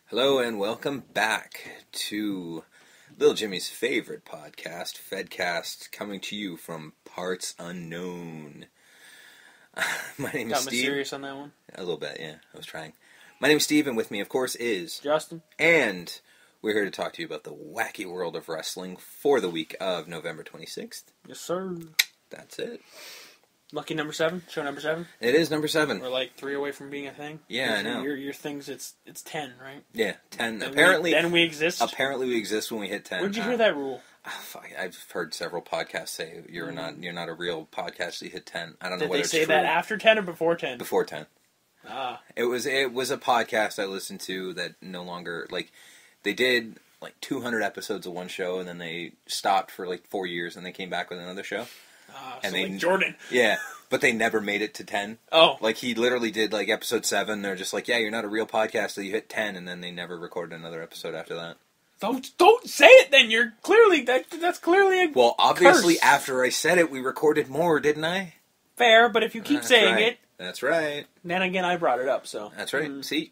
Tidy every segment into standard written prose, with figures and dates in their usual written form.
Hello and welcome back to Little Jimmy's favorite podcast, Fedcast, coming to you from parts unknown. My name is Steve. Got mysterious on that one? A little bit, yeah. I was trying. My name is Steve, and with me, of course, is Justin. And we're here to talk to you about the wacky world of wrestling for the week of November 26th. Yes, sir. That's it. Lucky number 7? Show number 7? It is number 7. We're like 3 away from being a thing? Yeah, I know. Your thing's, it's 10, right? Yeah, 10. Then Apparently, we exist? Apparently we exist when we hit 10. Where'd you hear that rule? I've heard several podcasts say you're not a real podcast till you hit 10. I don't know whether whether it's true. Did they say that after 10 or before 10? Before 10. Ah. It was a podcast I listened to that no longer, like, they did like 200 episodes of one show and then they stopped for like 4 years and they came back with another show. And so like Jordan. Yeah, but they never made it to 10. Oh. Like, he literally did, like, episode 7. They're just like, yeah, you're not a real podcast till you hit 10, and then they never recorded another episode after that. Don't say it then. You're clearly, that's clearly a Well, obviously, curse. after I said it, we recorded more, didn't I? Fair, but if you keep saying it... That's right. Then again, I brought it up, so... That's right. See?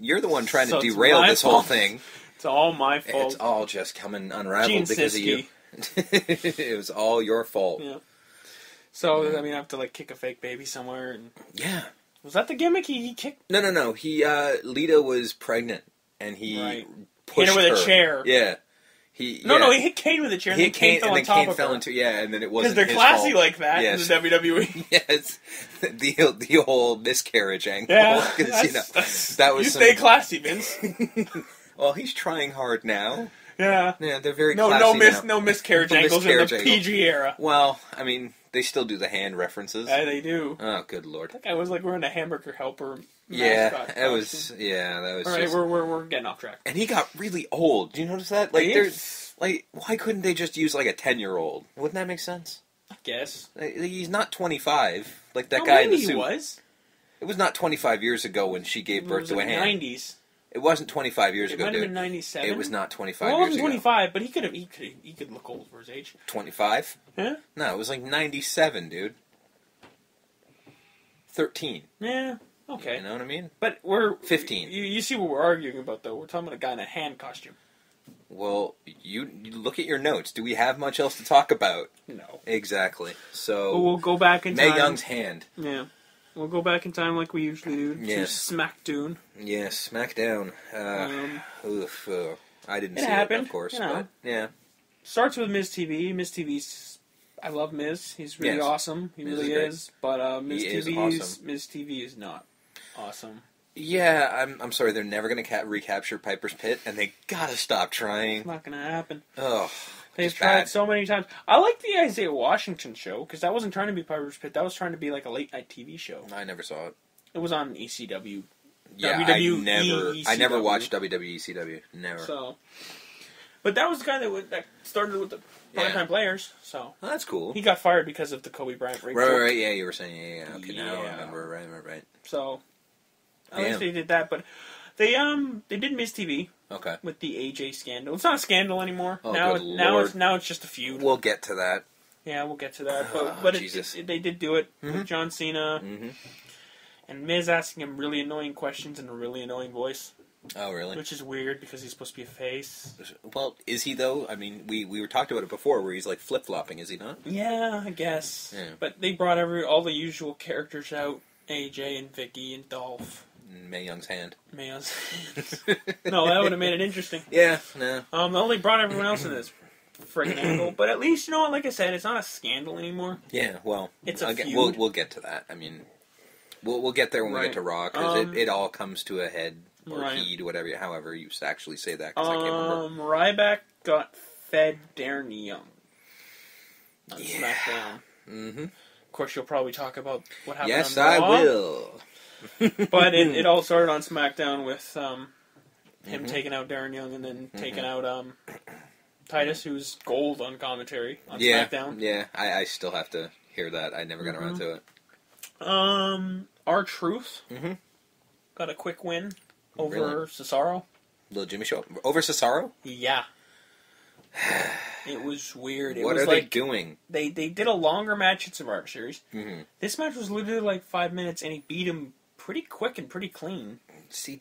You're the one trying to So derail this whole fault. thing. It's all my fault. It's all just coming unraveled Gene because Siskey. of you. It was all your fault. Yeah. So, I mean, I have to, like, kick a fake baby somewhere. And Yeah. Was that the gimmick? He kicked... No. He, Lita was pregnant, and he pushed hit her with a chair. Yeah. No, he hit Kane with a chair, and then Kane fell on top of her. and then it wasn't because they're classy fault. like that in the WWE. Yes. The whole miscarriage angle. Yeah. That was you stay classy, Vince. Well, he's trying hard now. Yeah. Yeah, they're very classy now. No miscarriage angles in the PG era. Well, I mean, they still do the hand references. Yeah, they do. Oh, good lord. That guy was like wearing a hamburger helper mascot. That was All right, we're getting off track. And he got really old. Do you notice that? Like, why couldn't they just use like a 10-year-old? Wouldn't that make sense? I guess. He's not 25, like that guy in the suit. Maybe he was. It was not 25 years ago when she gave birth to a hand. 90s. It wasn't 25 years ago, It might have dude. been 97. It was not 25 well, years it ago. wasn't 25, but he could look old for his age. 25? Huh? No, it was like 97, dude. 13. Yeah, okay. You know what I mean? But we're... 15. You see what we're arguing about, though. We're talking about a guy in a hand costume. Well, you look at your notes. Do we have much else to talk about? No. Exactly. So... But we'll go back in time. Mae Young's hand. Yeah. We'll go back in time like we usually do Yes. to SmackDown. Yes, SmackDown. I didn't see happened, it, of course, you know. but yeah. Starts with Miz TV. Miz TV's... I love Miz. He's really awesome. He really is. But Miz TV is not awesome. Yeah, I'm sorry. They're never going to recapture Piper's Pit, and they gotta stop trying. It's not going to happen. Oh, They've tried so many times. I like the Isaiah Washington show, because that wasn't trying to be Piper's Pit. That was trying to be like a late-night TV show. I never saw it. It was on ECW. Yeah, I never watched WWE ECW. Never. So, but that was the guy that started with the Primetime Players, so... Well, that's cool. He got fired because of the Kobe Bryant rape. Right, yeah, you were saying, yeah. Okay, now I remember, right. So, at least they did that, but they did Miz TV. Okay. With the AJ scandal. It's not a scandal anymore. Oh, now it's just a feud. We'll get to that. Yeah, we'll get to that. But they did do it Mm-hmm. with John Cena. Mm-hmm. And Miz asking him really annoying questions in a really annoying voice. Oh, really? Which is weird because he's supposed to be a face. Well, is he, though? I mean, we were talked about it before where he's, like, flip-flopping, is he not? Yeah, I guess. Yeah. But they brought all the usual characters out. AJ and Vicky and Dolph. Mae Young's hand. Mae Young's No, that would have made it interesting. Yeah, no. They only brought everyone else in this friggin' angle. But at least, you know what, like I said, it's not a scandal anymore. Yeah, well, it's a feud. We'll get to that. I mean, we'll get there when we get to Raw, because it all comes to a head, or heed, whatever, however you actually say that, because I can't remember. Ryback got fed Darren Young on SmackDown. Mm-hmm. Of course, you'll probably talk about what happened on Raw. Yes, I will. But it all started on SmackDown with him taking out Darren Young and then taking out Titus, who's gold on commentary on SmackDown. Yeah, I still have to hear that. I never got around to it. R-Truth got a quick win over Cesaro. Little Jimmy Show over Cesaro? Yeah. It was weird. What are they doing? They did a longer match at Survivor Series. This match was literally like 5 minutes, and he beat him pretty quick and pretty clean. See,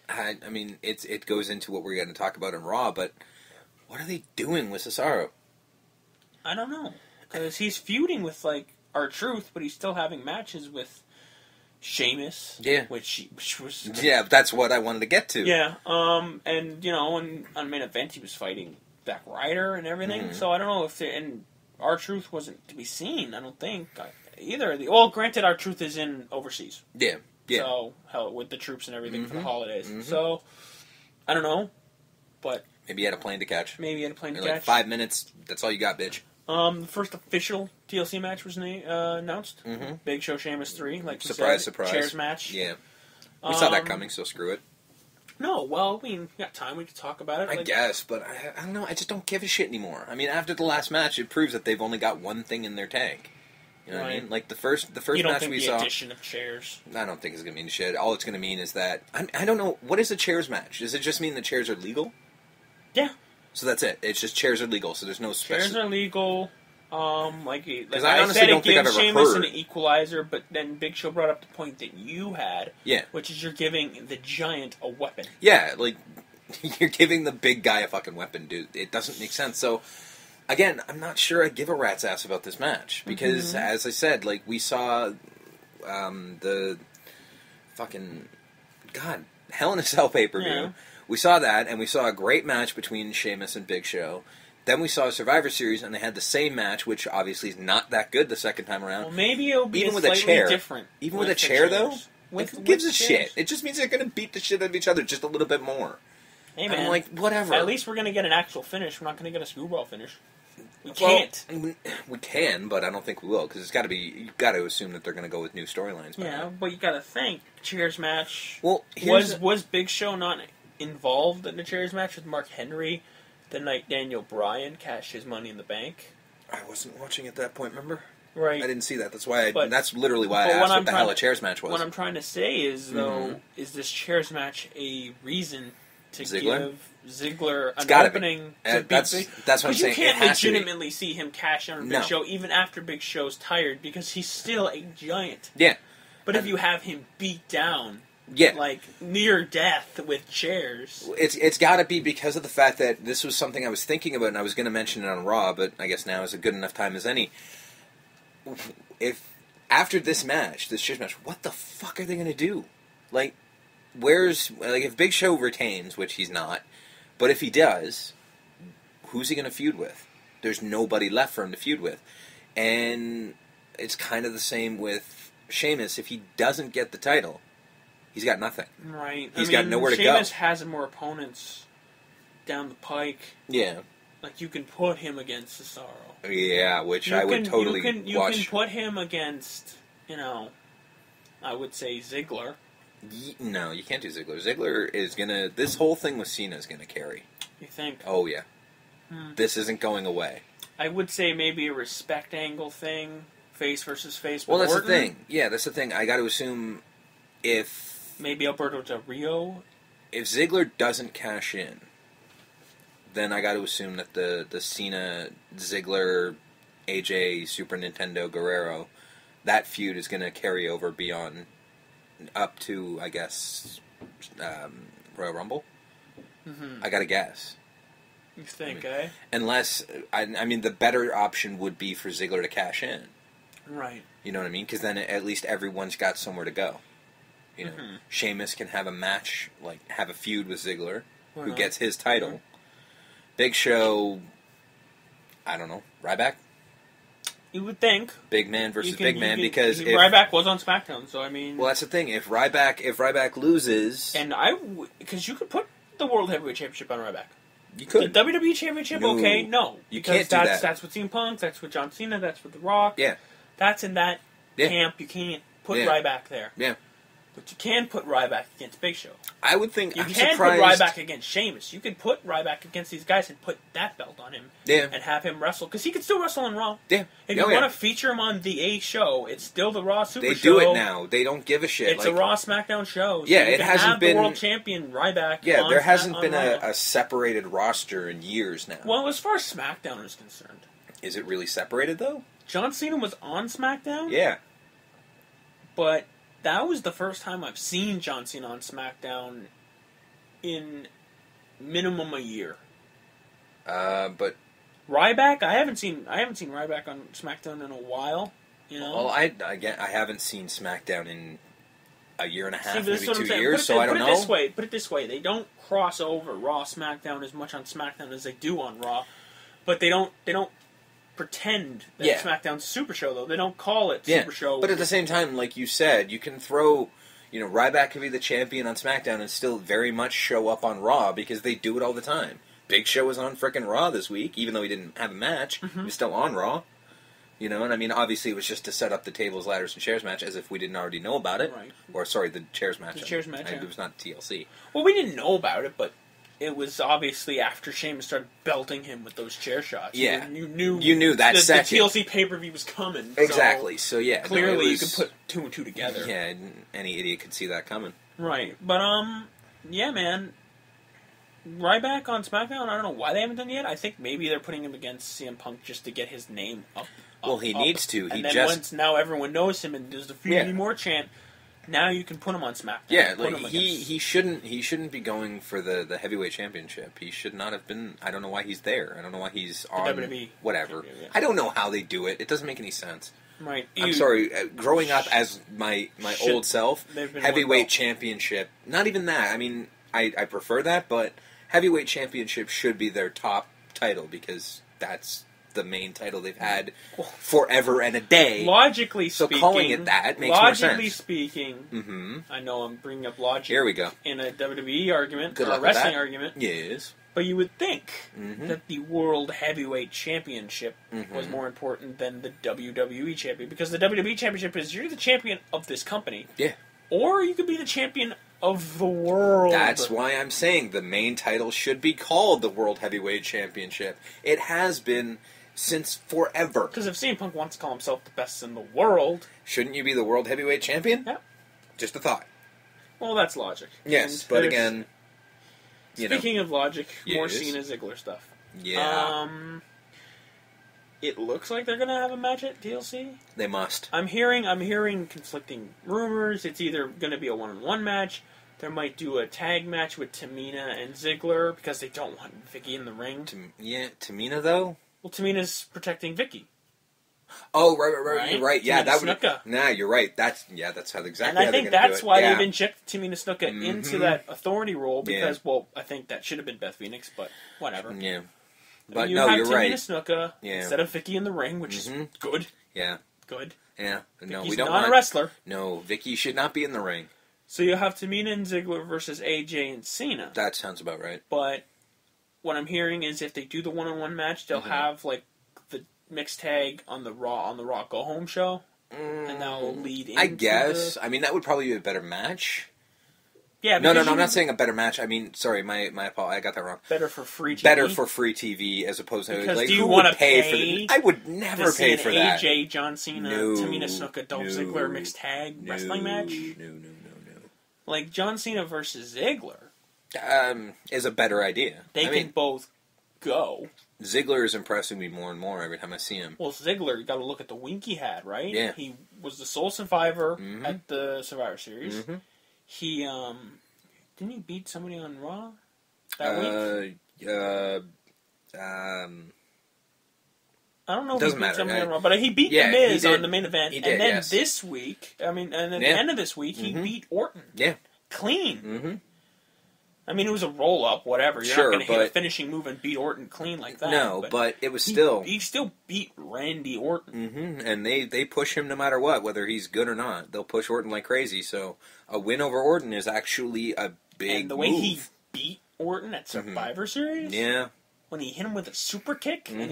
I mean, it goes into what we're going to talk about in Raw, but what are they doing with Cesaro? I don't know. Because he's feuding with, like, R-Truth, but he's still having matches with Sheamus. Yeah. Which was... Yeah, that's what I wanted to get to. Yeah, and, you know, on main event he was fighting Zack Ryder and everything, so I don't know if and R-Truth wasn't to be seen, I don't think, either. Well, granted, R-Truth is in overseas. Yeah. Yeah. So, hell, with the troops and everything for the holidays. So, I don't know, but... Maybe he had a plane to catch. Like 5 minutes, that's all you got, bitch. The first official TLC match was announced. Big Show Sheamus 3, like surprise. Chairs match. Yeah. We saw that coming, so screw it. No, well, I mean, we got time, we could talk about it. I guess, but I don't know, I just don't give a shit anymore. I mean, after the last match, it proves that they've only got one thing in their tank. You know what I mean? Like, the first you don't match think we the saw... addition of chairs... I don't think it's going to mean shit. All it's going to mean is that... I don't know, what is a chairs match? Does it just mean the chairs are legal? Yeah. So that's it. It's just chairs are legal, so there's no special... Chairs are legal... like I honestly don't think I've ever Sheamus heard an equalizer, but then Big Show brought up the point that you had, which is you're giving the giant a weapon. Yeah, like, you're giving the big guy a fucking weapon, dude. It doesn't make sense. So, again, I'm not sure I give a rat's ass about this match, because, as I said, like, we saw the fucking, God, Hell in a Cell pay-per-view. Yeah. We saw that, and we saw a great match between Sheamus and Big Show. Then we saw a Survivor Series, and they had the same match, which obviously is not that good the second time around. Well, maybe it'll be even with slightly a chair. different. Even with a chair, though? Who gives a shit? It just means they're going to beat the shit out of each other just a little bit more. Hey, man. I'm like, whatever. At least we're going to get an actual finish. We're not going to get a screwball finish. We can't. We can, but I don't think we will, because it's got to be... You've got to assume that they're going to go with new storylines. Yeah, but you got to think. Chairs match... Well, was Big Show not involved in the chairs match with Mark Henry the night Daniel Bryan cashed his Money in the Bank? I wasn't watching at that point, remember? Right. I didn't see that. That's why. That's literally why I asked what the hell a chairs match was. What I'm trying to say is, though, is this chairs match a reason to give Ziggler an opening to beat that's what I'm saying. You can't legitimately see him cash on Big Show even after Big Show's tired, because he's still a giant. Yeah. But if you have him beat down... Yeah. Like, near death with chairs. It's got to be because of the fact that this was something I was thinking about, and I was going to mention it on Raw, but I guess now is a good enough time as any. If, after this match, this chairs match, what the fuck are they going to do? Like, if Big Show retains, which he's not, but if he does, who's he going to feud with? There's nobody left for him to feud with. And it's kind of the same with Sheamus. If he doesn't get the title... He's got nothing. Right. He's got nowhere to go. Sheamus has more opponents down the pike. Yeah. Like, you can put him against Cesaro. Yeah, which I would totally watch. You can put him against, I would say Ziggler. No, you can't do Ziggler. Ziggler is going to... This whole thing with Cena is going to carry. You think? Oh, yeah. This isn't going away. I would say maybe a respect angle thing. Face versus face. Well, that's the thing. Yeah, that's the thing. I got to assume if... Maybe Alberto Del Rio? If Ziggler doesn't cash in, then I got to assume that the Cena, Ziggler, AJ, Super Nintendo, Guerrero, that feud is going to carry over beyond, up to, I guess, Royal Rumble? Mm-hmm. I got to guess. You think, eh? Unless, I mean, the better option would be for Ziggler to cash in. Right. You know what I mean? Because then at least everyone's got somewhere to go. You know, Sheamus can have a match, like, have a feud with Ziggler, who gets his title. Big Show, I don't know, Ryback? You would think. Big man versus big man, because if... Ryback was on SmackDown, so I mean... Well, that's the thing. If Ryback loses... And because you could put the World Heavyweight Championship on Ryback. You could. The WWE Championship, no. Okay, no. You can't do that. That's with CM Punk, that's with John Cena, that's with The Rock. Yeah. That's in that camp. You can't put Ryback there. Yeah. But you can put Ryback against Big Show. I would think... You can put Ryback against Sheamus. You could put Ryback against these guys and put that belt on him. Yeah. And have him wrestle. Because he could still wrestle on Raw. Yeah. If you want to feature him on the A show, it's still the Raw Super Show. They do it now. They don't give a shit. It's a Raw SmackDown show. So yeah, it hasn't been... the world champion Ryback. Yeah, there hasn't been a separated roster in years now. Well, as far as SmackDown is concerned. Is it really separated, though? John Cena was on SmackDown? Yeah. But that was the first time I've seen John Cena on SmackDown in minimum a year. But Ryback, I haven't seen Ryback on SmackDown in a while. You know. Well, I haven't seen SmackDown in a year and a half, See, maybe 2 years. So I don't know. Put it this way: they don't cross over Raw, SmackDown as much on SmackDown as they do on Raw, but they don't pretend that SmackDown's Super Show though. They don't call it Super Show. But at the same time, like you said, you can throw. Ryback could be the champion on SmackDown and still very much show up on Raw because they do it all the time. Big Show was on frickin' Raw this week, even though he didn't have a match. He was still on Raw. And I mean, obviously it was just to set up the tables, ladders, and chairs match, as if we didn't already know about it. Right. Or, sorry, the chairs match. The chairs match, It was not TLC. Well, we didn't know about it, but it was obviously after Sheamus started belting him with those chair shots. Yeah. You knew that the second. The TLC pay-per-view was coming. Exactly. So yeah. Clearly you could put 2 and 2 together. Yeah, any idiot could see that coming. Right. But, yeah, man. Ryback on SmackDown, I don't know why they haven't done it yet. I think maybe they're putting him against CM Punk just to get his name up. Well, he needs to. And then once now everyone knows him and there's the feud anymore chant, now you can put him on SmackDown. Yeah, like he shouldn't be going for the heavyweight championship. He should not have been. I don't know why he's there. I don't know why he's on WWE whatever. Yeah. I don't know how they do it. It doesn't make any sense. Right. I'm sorry. Growing up as my old self, heavyweight championship. Not even that. I mean, I prefer that, but heavyweight championship should be their top title because that's the main title they've had forever and a day. Logically speaking, so calling it that makes more sense. Logically speaking, I know I'm bringing up logic. Here we go. In a WWE argument, or a wrestling argument. Yes. But you would think that the World Heavyweight Championship was more important than the WWE Champion, because the WWE Championship is you're the champion of this company. Yeah. Or you could be the champion of the world. That's why I'm saying the main title should be called the World Heavyweight Championship. It has been since forever. Because if CM Punk wants to call himself the best in the world... Shouldn't you be the World Heavyweight Champion? Yeah. Just a thought. Well, that's logic. Yes, but again... Speaking of logic, more Cena Ziggler stuff. Yeah. It looks like they're going to have a match at TLC. They must. I'm hearing conflicting rumors. It's either going to be a one-on-one match. They might do a tag match with Tamina and Ziggler because they don't want Vicky in the ring. Tamina though. Well, Tamina's protecting Vicky. Oh, right. You're right. Yeah, Tamina Snuka. Nah, you're right. That's how exactly. And I think that's why they've injected Tamina Snuka into that authority role because, well, I think that should have been Beth Phoenix, but whatever. Yeah. But you have you're Tamina right. Snuka instead of Vicky in the ring, which is good. Yeah. Good. Yeah. No, Vicky's we don't not want a wrestler. No, Vicky should not be in the ring. So you have Tamina and Ziggler versus AJ and Cena. That sounds about right. But what I'm hearing is if they do the one-on-one match, they'll have like the mixed tag on the Raw Go Home show, and that will lead into I guess. I mean, that would probably be a better match. Yeah. No. I'm not saying a better match. I mean, sorry, my apology. I got that wrong. Better for free TV. Better for free TV as opposed to because like do you who want would to pay for the, I would never pay for that. AJ, John Cena, Tamina Snuka, Dolph Ziggler mixed tag wrestling match. No. Like John Cena versus Ziggler is a better idea. They can both go. Ziggler is impressing me more and more every time I see him. Well, Ziggler, you got to look at the wink he had, right? Yeah. He was the sole survivor at the Survivor Series. He didn't he beat somebody on Raw that week? I don't know if he beat somebody on Raw, but he beat The Miz on the main event. He did, and then this week, at the end of this week, he beat Orton. Yeah. Clean. I mean, it was a roll-up, whatever. You're not going to hit a finishing move and beat Orton clean like that. No, but it was still... He still beat Randy Orton. And they push him no matter what, whether he's good or not. They'll push Orton like crazy, so a win over Orton is actually a big And the way move. he beat Orton at Survivor Series? Yeah. When he hit him with a super kick, and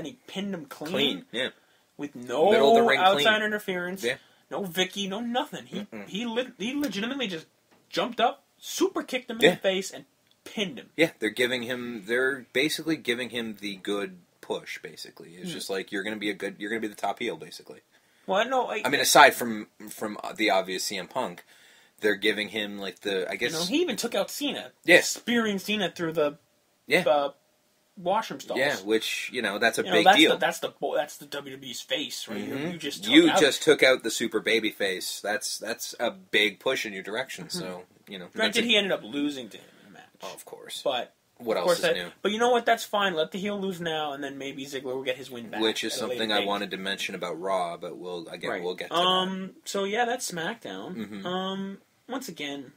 he pinned him clean. Yeah. With no Middle of the ring outside interference. Yeah. No Vicky, no nothing. He legitimately just jumped up, super kicked him in the face, and pinned him. Yeah, they're basically giving him the good push, basically. It's just like, you're going to be the top heel, basically. Well, no, I mean, aside from the obvious CM Punk, they're giving him, like, the, I guess... he even took out Cena. Yes. Spearing Cena through the washroom stalls. Yeah, which, that's a You big that's deal. that's the WWE's face, right? Mhm. You just took out the super baby face. That's a big push in your direction. So Granted, he ended up losing to him in the match. Oh, of course. But what else is new? But you know what? That's fine. Let the heel lose now, and then maybe Ziggler will get his win back. Which is something I wanted to mention about Raw, but we'll get to that. So yeah, that's SmackDown. Mm-hmm. Once again,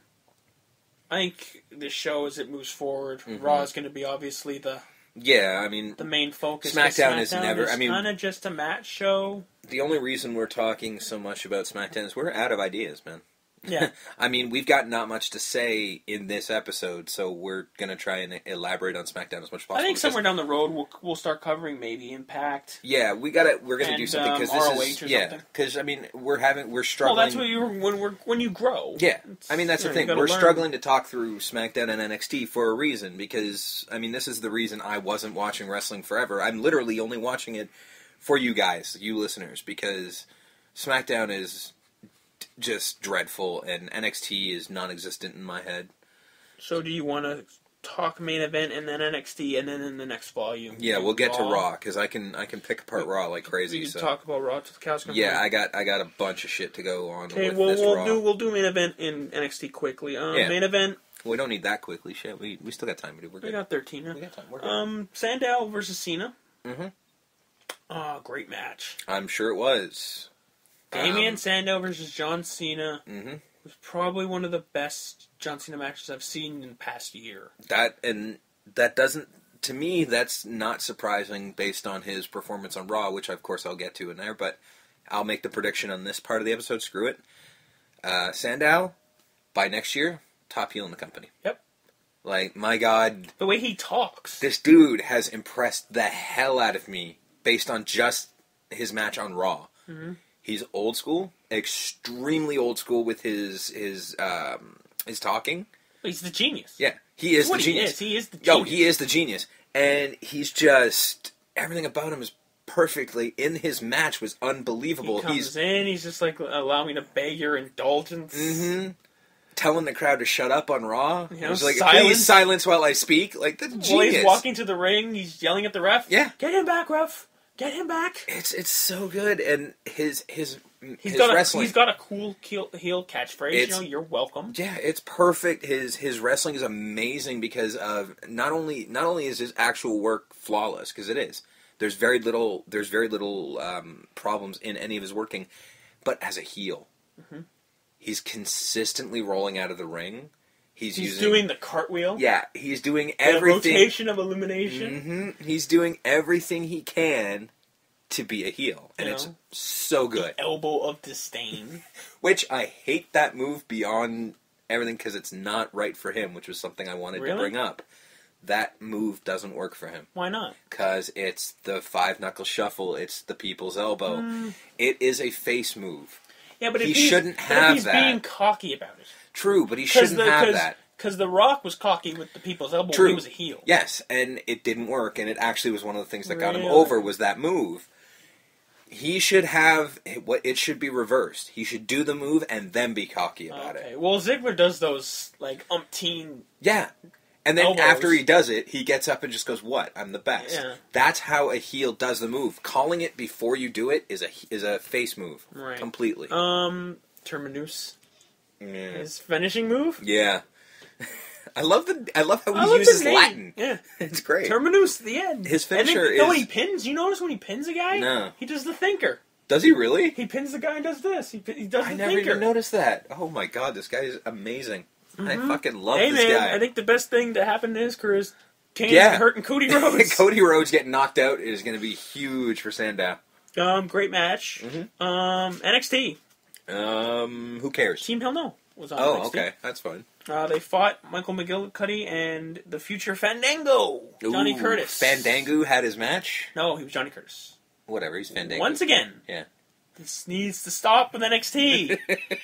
I think this show, as it moves forward, Mm-hmm. Raw is going to be obviously the main focus. SmackDown is never. Kind of just a match show. The only reason we're talking so much about SmackDown is we're out of ideas, man. Yeah. We've got not much to say in this episode, so we're going to try and elaborate on SmackDown as much as possible. I think somewhere down the road we'll start covering maybe Impact. Yeah, we're going to do something because this ROH is something. because we're struggling. Well, that's when you grow. Yeah, that's the thing. We're struggling to talk through SmackDown and NXT for a reason because this is the reason I wasn't watching wrestling forever. I'm literally only watching it for you guys, you listeners, because SmackDown is just dreadful, and NXT is non-existent in my head. So do you want to talk main event and then NXT and then in the next volume? Yeah, we'll get to Raw, because I can pick apart Raw like crazy. We can talk about Raw till the cows come home. Yeah, I got a bunch of shit to go on with this Raw. Raw. We'll do main event in NXT quickly. Main event... We don't need that quickly, shit. We still got time to do. We're good. We got 13. Huh? We got time. We're good. Sandow versus Cena. Mm-hmm. Oh, great match. I'm sure it was. Damien Sandow versus John Cena was probably one of the best John Cena matches I've seen in the past year. That doesn't, to me, that's not surprising based on his performance on Raw, which of course I'll get to in there, but I'll make the prediction on this part of the episode, screw it. Sandow, by next year, top heel in the company. Yep. Like, my God. The way he talks. This dude has impressed the hell out of me based on just his match on Raw. Mm-hmm. He's old school, extremely old school with his talking. He's the genius. Yeah, he is the genius. He is the genius. Oh, he is the genius. And he's just, everything about him is perfectly, in his match was unbelievable. He comes in, he's just like, allow me to beg your indulgence. Mm-hmm. Telling the crowd to shut up on Raw. He's like, silence. Please silence while I speak. Like, that's genius. While he's walking to the ring, he's yelling at the ref. Yeah. Get him back, ref. Get him back. It's so good, and his wrestling. He's got a cool heel catchphrase. You're welcome. Yeah, it's perfect. His wrestling is amazing because of not only is his actual work flawless, because it is. There's very little problems in any of his working, but as a heel, he's consistently rolling out of the ring. He's doing the cartwheel. Yeah, he's doing everything. The rotation of illumination. Mm-hmm. He's doing everything he can to be a heel, and it's so good. The elbow of disdain. Which I hate that move beyond everything because it's not right for him, which was something I wanted to bring up. That move doesn't work for him. Why not? Because it's the 5-knuckle shuffle. It's the people's elbow. It is a face move. Yeah, but he shouldn't have he's being cocky about it. True, but he shouldn't have that. Because The Rock was cocky with the people's elbow True. when he was a heel. Yes, and it didn't work, and it actually was one of the things that got him over was that move. He should have, it should be reversed. He should do the move and then be cocky about it. Well, Ziggler does those, like, umpteen... Yeah. And then elbows. After he does it, he gets up and just goes, "What? I'm the best." Yeah. That's how a heel does the move. Calling it before you do it is a face move. Right. Completely. Terminus. Yeah. His finishing move? Yeah. I love how he uses Latin. Yeah. It's great. Terminus, the end. His finisher is... when he pins, you notice when he pins a guy? No. He does the thinker. Does he really? He pins the guy and does this. He does the thinker. I never even noticed that. Oh my God, this guy is amazing. I fucking love this guy. I think the best thing to happen to his career is Kane's hurting Cody Rhodes. Cody Rhodes getting knocked out is going to be huge for Sandow. Great match. NXT. Who cares? Team Hell No was on NXT. Oh, okay. That's fine. They fought Michael McGillicuddy and the future Fandango, Johnny Curtis. Fandango had his match? No, he was Johnny Curtis. Whatever, he's Fandango. Once again. Yeah. This needs to stop with NXT.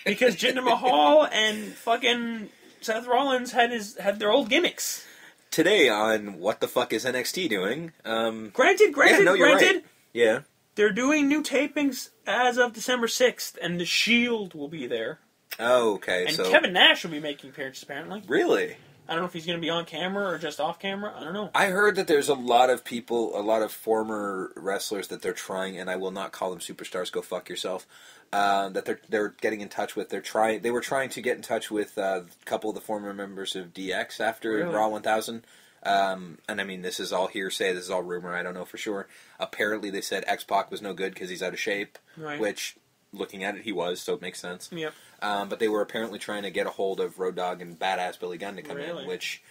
Because Jinder Mahal and fucking Seth Rollins had their old gimmicks. Today on What the Fuck is NXT Doing? Granted. Right. Yeah. They're doing new tapings as of December 6th, and The Shield will be there. Oh, okay. And Kevin Nash will be making appearances, apparently. Really? I don't know if he's going to be on camera or just off camera. I don't know. I heard that there's a lot of people, a lot of former wrestlers that they're trying, and I will not call them superstars. Go fuck yourself. That they're getting in touch with. They were trying to get in touch with a couple of the former members of DX after Really? Raw 1000. And I mean, this is all hearsay. This is all rumor. I don't know for sure. Apparently, they said X-Pac was no good because he's out of shape. Right. Which, looking at it, he was, so it makes sense. Yep. But they were apparently trying to get a hold of Road Dogg and Badass Billy Gunn to come Really? in, which,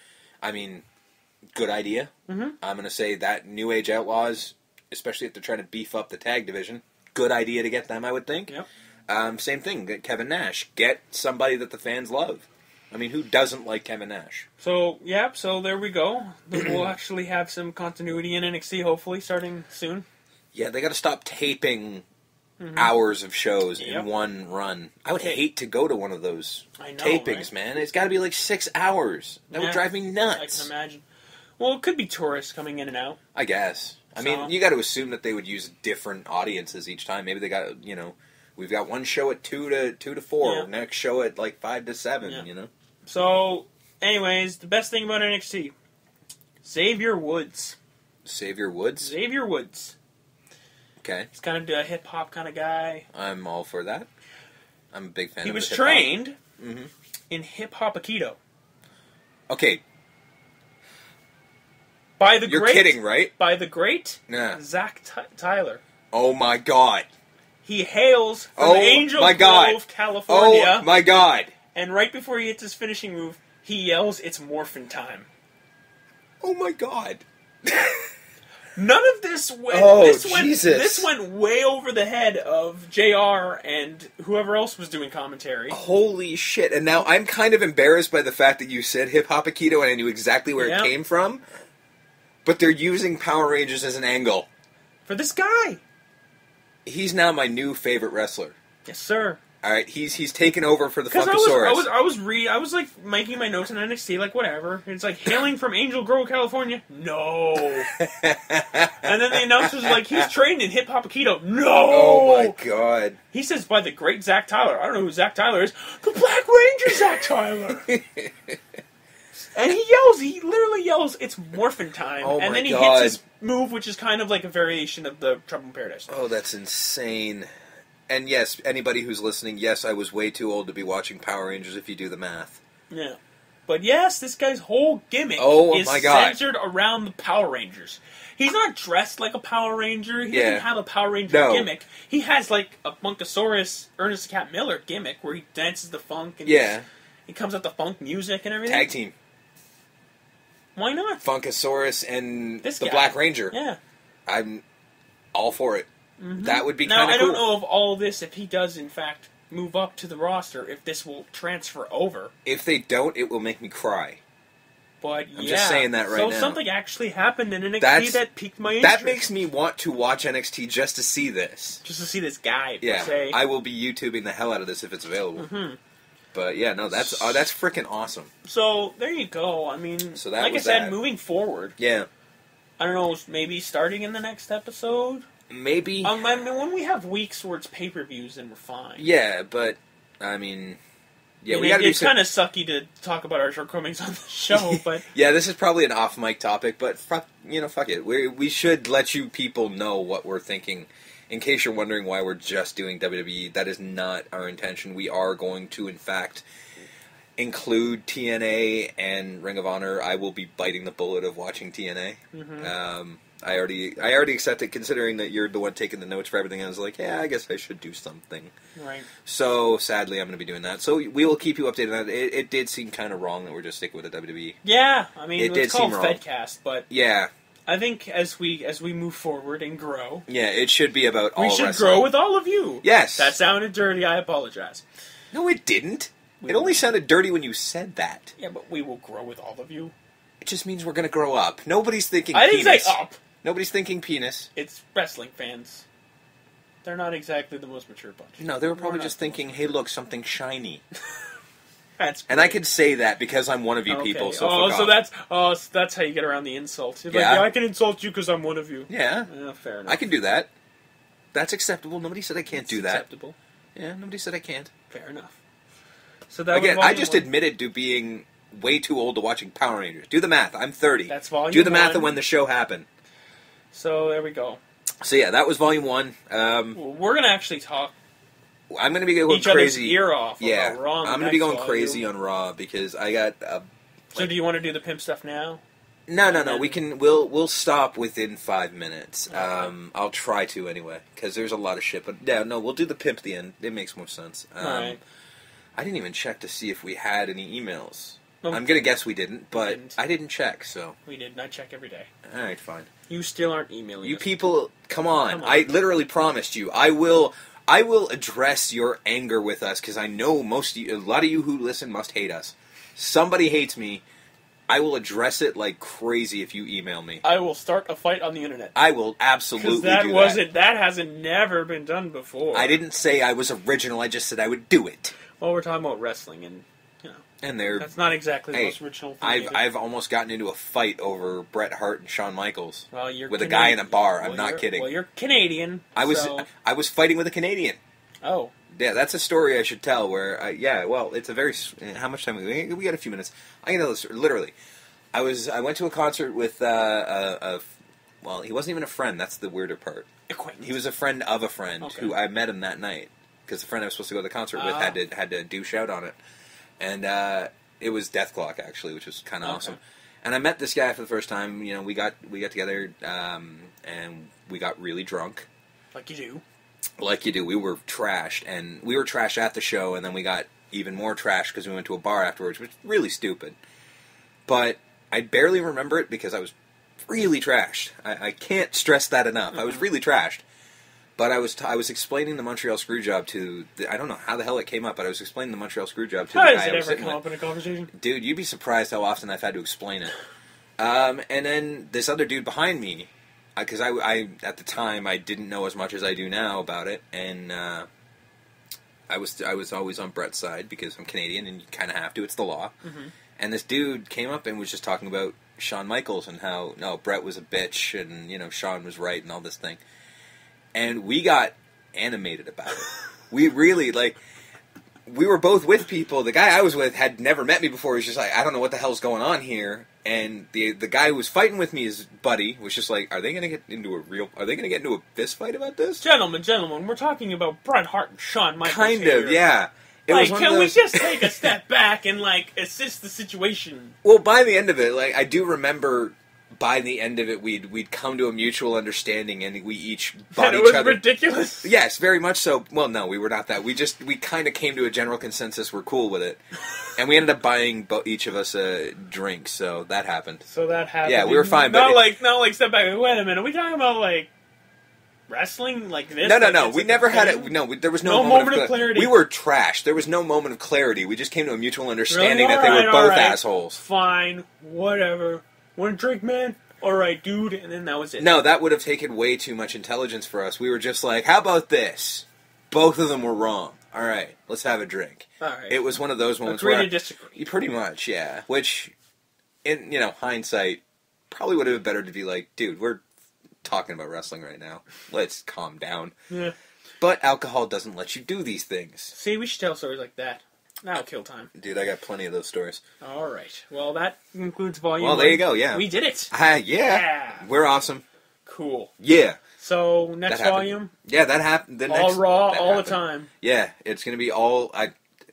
I mean, good idea. Mm-hmm. I'm going to say that New Age Outlaws, especially if they're trying to beef up the tag division, good idea to get them, I would think. Yep. Same thing, get Kevin Nash. Get somebody that the fans love. I mean, who doesn't like Kevin Nash? So, yeah, so there we go. We'll actually have some continuity in NXT, hopefully, starting soon. Yeah, they got to stop taping hours of shows Yep. in one run. I would Okay. hate to go to one of those I know, tapings, right? man. It's got to be like 6 hours. That would Yeah, drive me I nuts. can imagine. Well, it could be tourists coming in and out. I guess. I So- mean, you got to assume that they would use different audiences each time. Maybe they got, we've got one show at 2 to 4, Yeah. next show at like 5 to 7, Yeah. So, anyways, the best thing about NXT, Xavier Woods. Xavier Woods? Xavier Woods. Okay. He's kind of a hip-hop kind of guy. I'm all for that. I'm a big fan He of was the hip-hop. trained Mhm. in hip-hop Aikido. Okay, By the you're great, kidding, right? By the great Nah. Zach Tyler. Oh my god. He hails from Oh Angel my God. Grove, California. Oh my god. And right before he hits his finishing move, he yells, "It's morphin time." Oh my god. None of this went. Oh, Jesus! This went way over the head of JR and whoever else was doing commentary. Holy shit. And now I'm kind of embarrassed by the fact that you said Hip Hop Aikido and I knew exactly where Yeah. it came from. But they're using Power Rangers as an angle. For this guy. He's now my new favorite wrestler. Yes, sir. All right, he's taken over for the Because Funkasaurus. I was like making my notes in NXT, like whatever. It's like hailing from Angel Grove, California. No. And then the announcer was like, he's trained in hip hop Aikido. No. Oh my god. He says by the great Zach Tyler. I don't know who Zach Tyler is. The Black Ranger Zach Tyler. And he literally yells, "It's morphin time!" Oh and my then he God. hits his move, which is kind of like a variation of the Trouble in Paradise. Oh, that's insane. And yes, anybody who's listening, yes, I was way too old to be watching Power Rangers if you do the math. Yeah. But yes, this guy's whole gimmick is my God. centered around the Power Rangers. He's not dressed like a Power Ranger. He Yeah. doesn't have a Power Ranger No. gimmick. He has like a Funkasaurus Ernest Cat Miller gimmick where he dances the funk and Yeah. he comes out the funk music and everything. Tag team. Why not? Funkasaurus and This the guy. Black Ranger. Yeah. I'm all for it. That would be Now, kind I of cool. don't know of all this, if he does in fact move up to the roster, if this will transfer over. If they don't, it will make me cry. But I'm yeah. just saying that right so now. something actually happened in NXT That's- that piqued my interest. That makes me want to watch NXT just to see this. Just to see this guy, per Yeah, se. I will be YouTubing the hell out of this if it's available. But yeah, no, that's freaking awesome. So, there you go. I mean, So that like I was said, that. moving forward, Yeah, I don't know, maybe starting in the next episode? maybe. I mean, when we have weeks where it's pay-per-views, then we're fine. Yeah, but I mean, yeah, And we gotta it's do. kind of sucky to talk about our shortcomings on the show, but Yeah, this is probably an off mic topic, but fuck it. We should let you people know what we're thinking. In case you're wondering why we're just doing WWE, that is not our intention. We are going to, in fact, include TNA and Ring of Honor. I will be biting the bullet of watching TNA. I already accept it, considering that you're the one taking the notes for everything. I was like, yeah, I guess I should do something. right. So, sadly, I'm going to be doing that. So, we will keep you updated on it. It did seem kind of wrong that we're just sticking with the WWE. Yeah, I mean, It it's did called seem wrong. Fedcast, but Yeah. I think as we move forward and grow, Yeah, it should be about all we should wrestling. grow with all of you. Yes. That sounded dirty. I apologize. No, it didn't. It only sounded dirty when you said that. Yeah, but we will grow with all of you. It just means we're going to grow up. Nobody's thinking I didn't penis. say up. Nobody's thinking penis. It's wrestling fans. They're not exactly the most mature bunch. No, they were probably not just the thinking, hey, look, something shiny. That's And I can say that because I'm one of you people, so fuck off. so that's how you get around the insult. You're Yeah. like, yeah, I can insult you because I'm one of you. Yeah, Fair enough. I can do that. That's acceptable. Nobody said I can't do that. Acceptable. Yeah, nobody said I can't. Fair enough. So that Again, was I just Vol.1. admitted to being way too old to watching Power Rangers. Do the math. I'm 30. That's volume Do the math 1. of when the show happened. So there we go. So yeah, that was volume 1. We're gonna actually talk. I'm gonna be going each crazy. Other's ear off. Yeah, about Raw I'm gonna be going crazy on Raw because I got. So do you want to do the pimp stuff now? No. We'll stop within 5 minutes. Okay. I'll try to anyway because there's a lot of shit. But yeah, no, we'll do the pimp at the end. It makes more sense. Alright. I didn't even check to see if we had any emails. Nope. I'm gonna guess we didn't, but I didn't check. So we did. I check every day. All right, fine. You still aren't emailing. You us. people, come on! I literally promised you. I will address your anger with us because I know a lot of you who listen must hate us. Somebody hates me. I will address it like crazy if you email me. I will start a fight on the internet. I will absolutely do that. That hasn't never been done before. I didn't say I was original. I just said I would do it. Well, we're talking about wrestling, and that's not exactly the most original thing. I've almost gotten into a fight over Bret Hart and Shawn Michaels with a guy in a bar. I'm not kidding. Well, you're Canadian. I was fighting with a Canadian. Oh. Yeah, that's a story I should tell. Where it's a very. How much time we got? A few minutes. I can tell this literally. I went to a concert with well, he wasn't even a friend. That's the weirder part. Acquaintance. He was a friend of a friend who I met him that night because the friend I was supposed to go to the concert with had to douche out on it, and it was Death Clock actually, which was kind of awesome. And I met this guy for the first time. You know, we got together and we got really drunk. Like you do. Like you do. We were trashed, and we were trashed at the show, and then we got even more trashed because we went to a bar afterwards, which was really stupid. But I barely remember it because I was really trashed. I can't stress that enough. I was really trashed. But I was explaining the Montreal Screwjob to... I don't know how the hell it came up, but I was explaining the Montreal Screwjob to the guy I was sitting with. How does it ever come up in a conversation? Dude, you'd be surprised how often I've had to explain it. And then this other dude behind me, because I at the time, I didn't know as much as I do now about it, and I was always on Brett's side because I'm Canadian, and you kind of have to. It's the law. Mm-hmm. And this dude came up and was just talking about Shawn Michaels and how, no, Brett was a bitch, and, Shawn was right, and all this thing. And we got animated about it. We really, we were both with people. The guy I was with had never met me before. He was just like, I don't know what the hell's going on here. And the guy who was fighting with me, his buddy, was just like, are they going to get into a fist fight about this? Gentlemen, we're talking about Bret Hart and Shawn Michaels Kind here. of, yeah. Can we just take a step back and, assist the situation? Well, by the end of it, I do remember by the end of it, we'd come to a mutual understanding, and we each bought each other. It was ridiculous? Yes, very much so. Well, no, we were not that. We kind of came to a general consensus. We're cool with it. And we ended up buying each of us a drink, so that happened. Yeah, we were fine. Not step back. Wait a minute. Are we talking about, wrestling like this? No. We never had it. No, there was no moment of clarity. We were trashed. There was no moment of clarity. We just came to a mutual understanding that they were both assholes. Fine, whatever. Want a drink, man? All right, dude. And then that was it. No, that would have taken way too much intelligence for us. We were just like, how about this? Both of them were wrong. All right, let's have a drink. All right. It was one of those moments Agree to disagree. Pretty much, yeah. Which, in hindsight, probably would have been better to be like, dude, we're talking about wrestling right now. Let's calm down. Yeah. But alcohol doesn't let you do these things. See, we should tell stories like that. That'll kill time. Dude, I got plenty of those stories. All right. Well, that concludes volume 1. Well, there you go, yeah. We did it. Yeah. We're awesome. Cool. Yeah. So, next volume? Yeah, that happened. All Raw, all the time. Yeah, it's going to be all...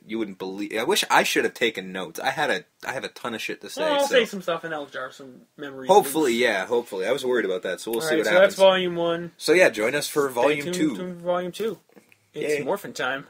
You wouldn't believe... I wish I should have taken notes. I have a ton of shit to say. Well, I'll say some stuff and that'll jar some memories. Hopefully, yeah, hopefully. I was worried about that, so we'll see what happens. So that's volume 1. So yeah, join us for volume 2. To volume 2. It's morphin time.